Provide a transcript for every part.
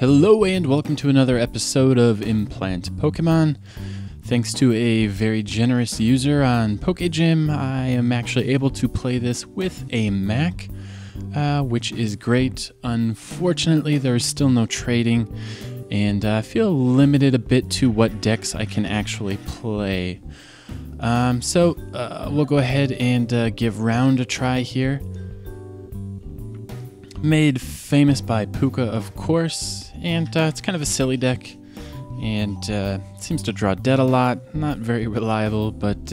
Hello and welcome to another episode of Implant Pokemon. Thanks to a very generous user on PokeGym, I am actually able to play this with a Mac, which is great. Unfortunately, there is still no trading, and I feel limited a bit to what decks I can actually play. So we'll go ahead and give Round a try here. Made famous by Puka, of course, and it's kind of a silly deck, and seems to draw dead a lot. Not very reliable, but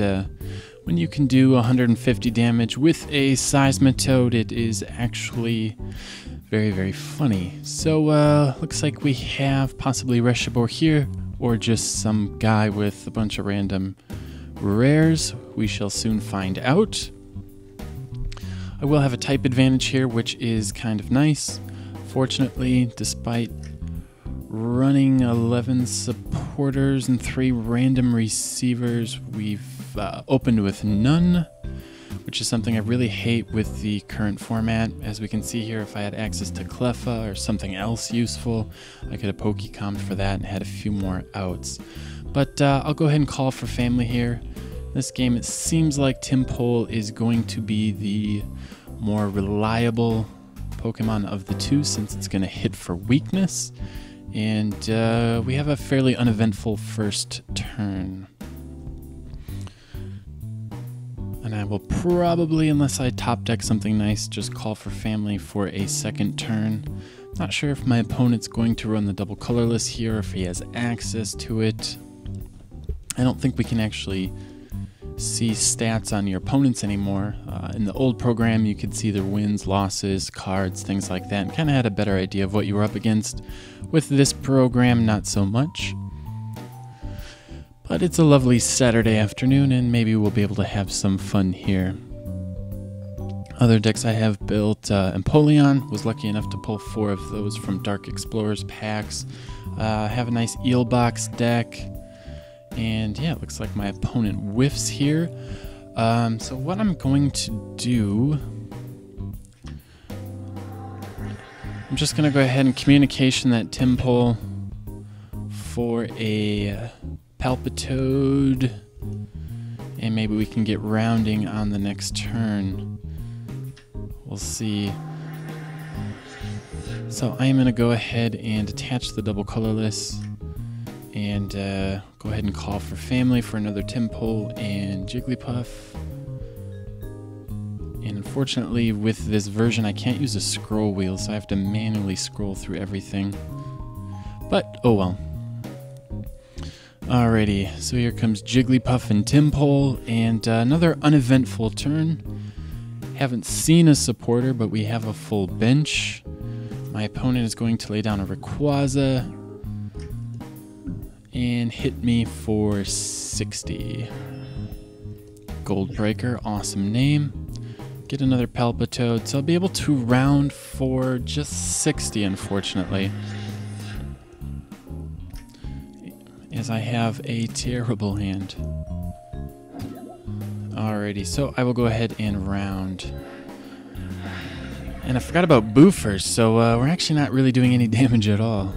when you can do 150 damage with a Seismitoad, it is actually very, very funny. So looks like we have possibly Reshiram here, or just some guy with a bunch of random rares. We shall soon find out. I will have a type advantage here, which is kind of nice. Fortunately, despite running 11 supporters and 3 random receivers, we've opened with none, which is something I really hate with the current format. As we can see here, if I had access to Cleffa or something else useful, I could have Pokecommed for that and had a few more outs. But I'll go ahead and call for family here. This game, it seems like Tympole is going to be the more reliable Pokemon of the two, since it's going to hit for weakness. And we have a fairly uneventful first turn. And I will probably, unless I top deck something nice, just call for family for a second turn. Not sure if my opponent's going to run the double colorless here, or if he has access to it. I don't think we can actually see stats on your opponents anymore. In the old program, you could see their wins, losses, cards, things like that, and kind of had a better idea of what you were up against. With this program, not so much. But it's a lovely Saturday afternoon, and maybe we'll be able to have some fun here. Other decks I have built, Empoleon, was lucky enough to pull 4 of those from Dark Explorers packs. Have a nice Eel Box deck. And yeah, it looks like my opponent whiffs here. So what I'm going to do, I'm just going to go ahead and communication that Tympole for a Palpitoad, and maybe we can get rounding on the next turn. We'll see. So I am going to go ahead and attach the double colorless, and go ahead and call for family for another Tympole and Jigglypuff. And unfortunately, with this version, I can't use a scroll wheel, so I have to manually scroll through everything. But, oh well. Alrighty, so here comes Jigglypuff and Tympole, and another uneventful turn. Haven't seen a supporter, but we have a full bench. My opponent is going to lay down a Rayquaza and hit me for 60. Goldbreaker, awesome name. Get another Palpitoad, so I'll be able to round for just 60, unfortunately, as I have a terrible hand. Alrighty, so I will go ahead and round. And I forgot about Bouffalant, so we're actually not really doing any damage at all.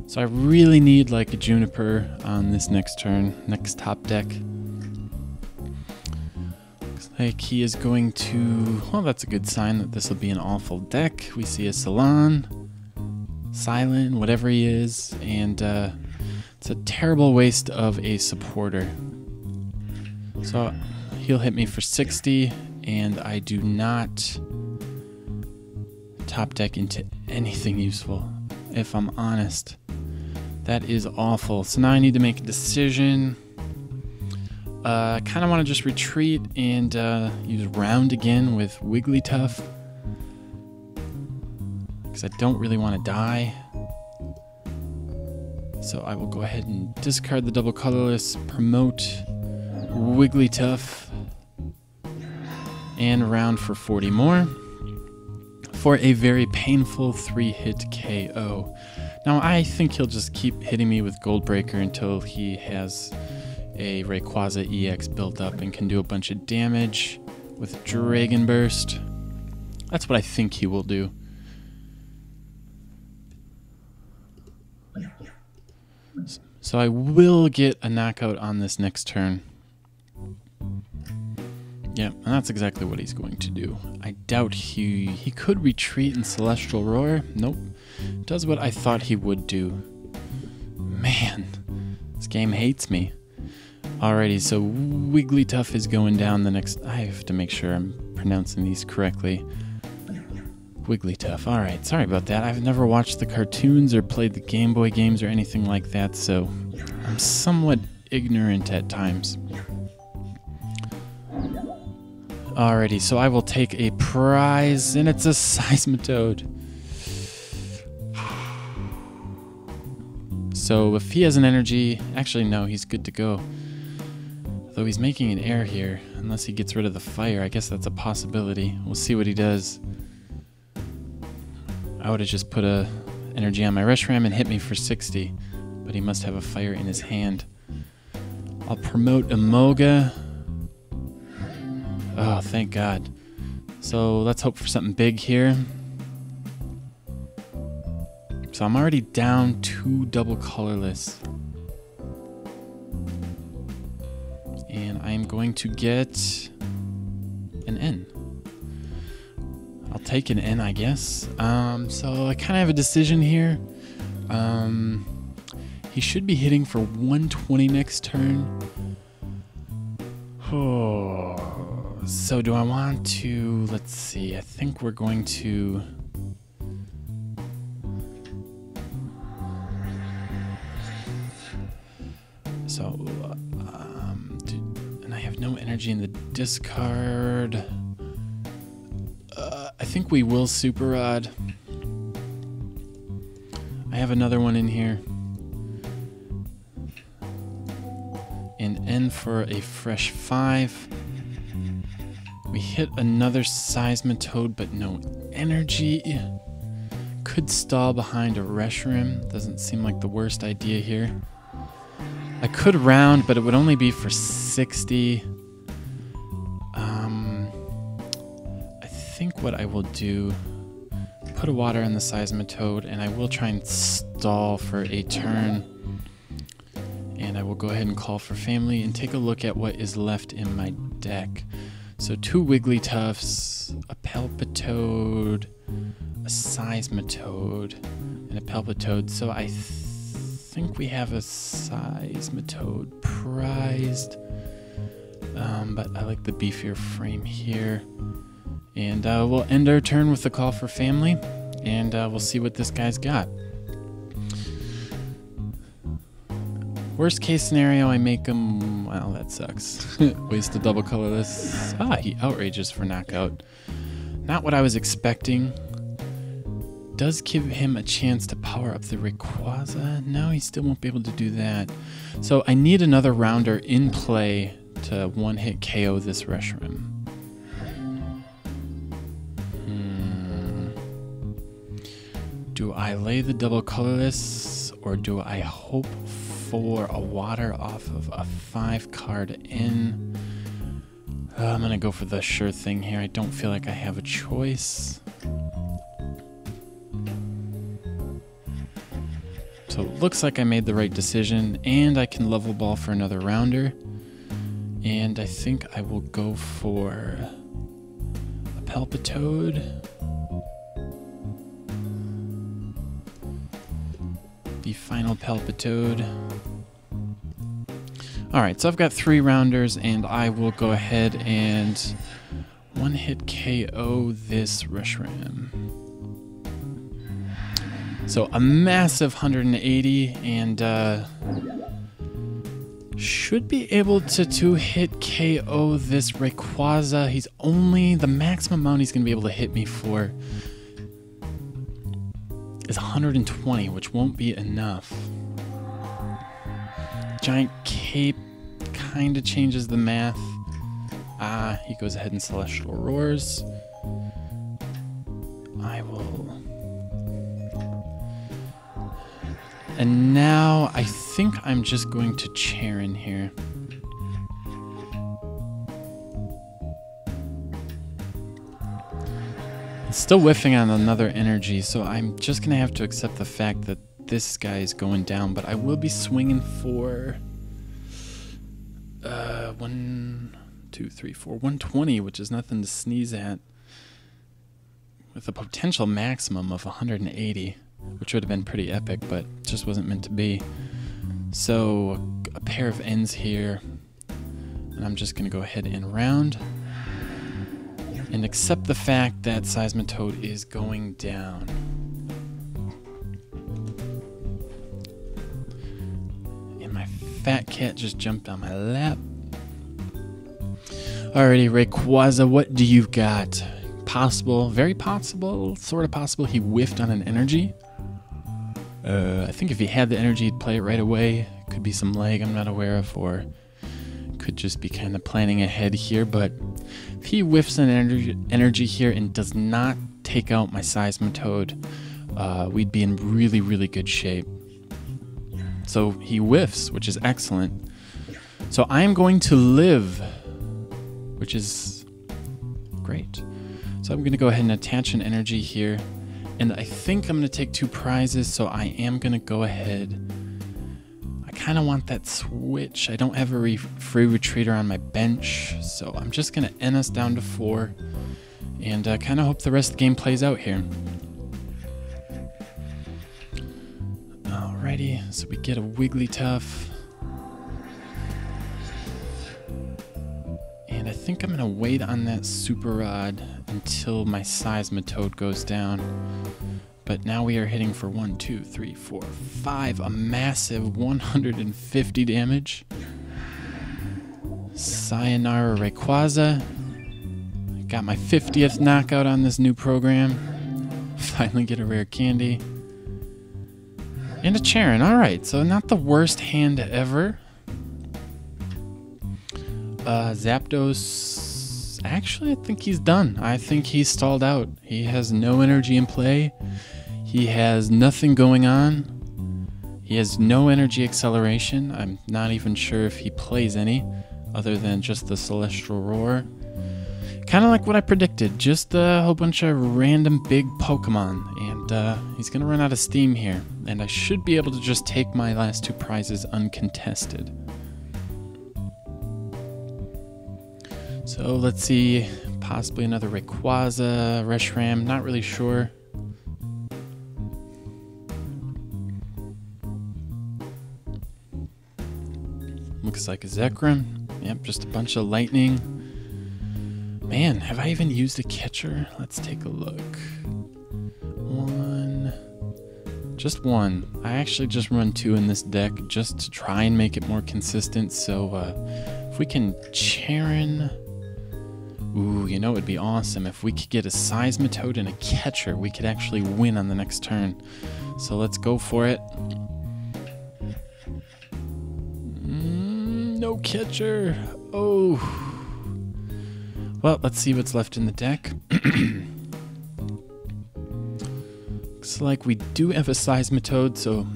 So I really need like a Juniper on this next turn, next top deck. Looks like he is going to, well, that's a good sign that this will be an awful deck. We see a Salon, Silent, whatever he is, and it's a terrible waste of a supporter. So he'll hit me for 60, and I do not top deck into anything useful, if I'm honest. That is awful. So now I need to make a decision. I kind of want to just retreat and use Round again with Wigglytuff, because I don't really want to die. So I will go ahead and discard the double colorless, promote Wigglytuff, and round for 40 more for a very painful 3-hit KO. Now, I think he'll just keep hitting me with Goldbreaker until he has a Rayquaza EX built up and can do a bunch of damage with Dragon Burst. That's what I think he will do. So I will get a knockout on this next turn. Yeah, and that's exactly what he's going to do. I doubt he could retreat in Celestial Roar. Nope. Does what I thought he would do. Man, this game hates me. Alrighty, so Wigglytuff is going down the next... I have to make sure I'm pronouncing these correctly. Wigglytuff. Alright, sorry about that. I've never watched the cartoons or played the Game Boy games or anything like that, so I'm somewhat ignorant at times. Alrighty, so I will take a prize, and it's a Seismitoad. So if he has an energy... Actually, no, he's good to go. Though he's making an air here, unless he gets rid of the fire. I guess that's a possibility. We'll see what he does. I would have just put a energy on my Reshiram and hit me for 60, but he must have a fire in his hand. I'll promote Emoga. Oh, thank God. So let's hope for something big here. So I'm already down 2 double colorless. And I'm going to get an N. I'll take an N, I guess. So I kind of have a decision here. He should be hitting for 120 next turn. Oh. So do I want to... Let's see. I think we're going to... So, and I have no energy in the discard. I think we will Super Rod. I have another one in here. And N for a fresh 5. We hit another Seismitoad, but no energy. Could stall behind a Reshiram. Doesn't seem like the worst idea here. I could round, but it would only be for 60. I think what I will do, put a water on the Seismitoad, and I will try and stall for a turn. And I will go ahead and call for family and take a look at what is left in my deck. So 2 Wigglytuffs, a Palpitoad, a Seismitoad, and a Palpitoad. So I think we have a Seismitoad prized, but I like the beefier frame here. And we'll end our turn with the call for family, and we'll see what this guy's got. Worst case scenario, I make him... Well, that sucks. Waste a double colorless. Ah, he outrages for knockout. Not what I was expecting. Does give him a chance to power up the Rayquaza. No, he still won't be able to do that. So I need another rounder in play to one-hit KO this Reshiram. Do I lay the double colorless, or do I hope for a water off of a 5-card in? I'm going to go for the sure thing here. I don't feel like I have a choice. So it looks like I made the right decision, and I can level ball for another rounder. And I think I will go for a Palpitoad. The final Palpitoad. Alright, so I've got 3 rounders, and I will go ahead and one-hit KO this Reshiram. So a massive 180, and should be able to 2-hit KO this Rayquaza. He's only... The maximum amount he's going to be able to hit me for is 120, which won't be enough. Giant Cape kind of changes the math. He goes ahead and Celestial Roars. I will... And now I think I'm just going to Charin here. Still whiffing on another energy, so I'm just going to have to accept the fact that this guy is going down, but I will be swinging for 1, 2, 3, 4, 120, which is nothing to sneeze at, with a potential maximum of 180, which would have been pretty epic, but just wasn't meant to be. So a pair of ends here, and I'm just going to go ahead and round and accept the fact that Seismitoad is going down. And my fat cat just jumped on my lap. Alrighty, Rayquaza, what do you got? Possible, very possible, sort of possible he whiffed on an energy. I think if he had the energy, he'd play it right away. Could be some lag I'm not aware of, or could just be kind of planning ahead here. But if he whiffs an energy here and does not take out my Seismitoad, we'd be in really, really good shape. So he whiffs, which is excellent. So I am going to live, which is great. So I'm going to go ahead and attach an energy here. And I think I'm going to take 2 prizes, so I am going to go ahead. I kind of want that switch. I don't have a free retreater on my bench, so I'm just going to end us down to 4 and kind of hope the rest of the game plays out here. Alrighty, so we get a Wigglytuff. And I think I'm going to wait on that Super Rod until my Seismitoad goes down. But now we are hitting for 1, 2, 3, 4, 5. A massive 150 damage. Sayonara Rayquaza. Got my 50th knockout on this new program. Finally get a rare candy. And a Charon. Alright, so not the worst hand ever. Zapdos, actually I think he's done. I think he's stalled out. He has no energy in play. He has nothing going on. He has no energy acceleration. I'm not even sure if he plays any other than just the Celestial Roar. Kind of like what I predicted, just a whole bunch of random big Pokemon, and he's gonna run out of steam here, and I should be able to just take my last 2 prizes uncontested. So let's see, possibly another Rayquaza, Reshiram, not really sure. Looks like a Zekrom. Yep, just a bunch of lightning. Man, have I even used a catcher? Let's take a look. 1. Just 1. I actually just run 2 in this deck just to try and make it more consistent. So if we can Charon... Ooh, you know it would be awesome if we could get a Seismitoad and a catcher. We could actually win on the next turn. So let's go for it. No catcher. Oh. Well, let's see what's left in the deck. Looks like we do have a Seismitoad, so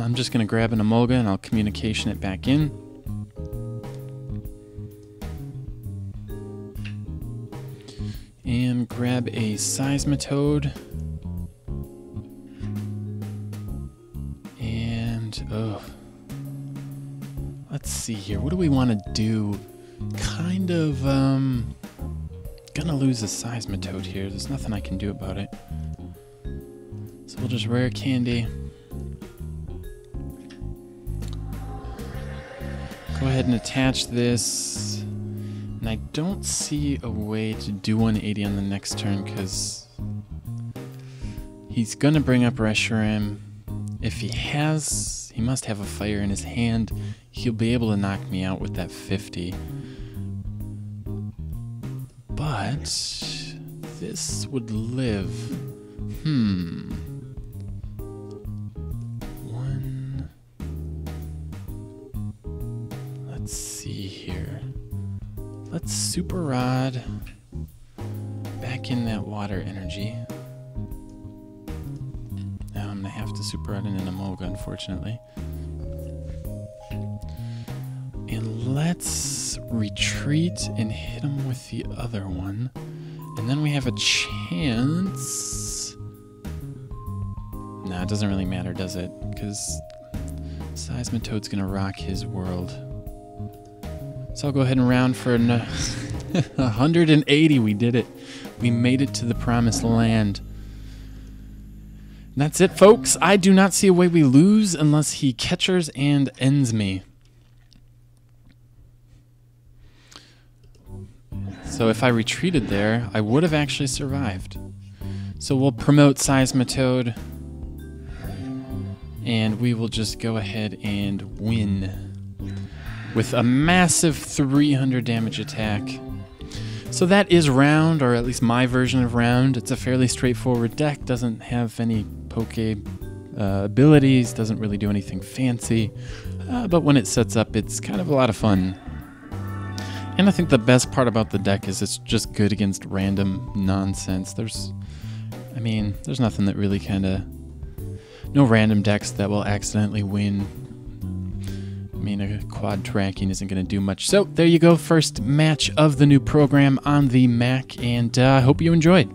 I'm just going to grab an Emolga and I'll communication it back in. And grab a Seismitoad. And, oh. Let's see here. What do we want to do? Kind of, gonna lose a Seismitoad here. There's nothing I can do about it. So we'll just rare candy. Go ahead and attach this. And I don't see a way to do 180 on the next turn because he's gonna bring up Reshiram. If he has, he must have a fire in his hand. He'll be able to knock me out with that 50. But this would live. 1. Let's see here. Let's Super Rod back in that water energy. Now I'm gonna have to Super Rod in an Emolga, unfortunately. And let's retreat and hit him with the other one. And then we have a chance. Nah, it doesn't really matter, does it? Because Seismitoad's gonna rock his world. So I'll go ahead and round for 180. We did it. We made it to the promised land. And that's it, folks. I do not see a way we lose unless he catchers and ends me. So if I retreated there, I would have actually survived. So we'll promote Seismitoad, and we will just go ahead and win with a massive 300 damage attack. So that is round, or at least my version of round. It's a fairly straightforward deck, doesn't have any Poke abilities, doesn't really do anything fancy, but when it sets up, it's kind of a lot of fun. And I think the best part about the deck is it's just good against random nonsense. There's nothing that really no random decks that will accidentally win. I mean, a quad tracking isn't going to do much. So there you go, first match of the new program on the Mac, and I hope you enjoyed.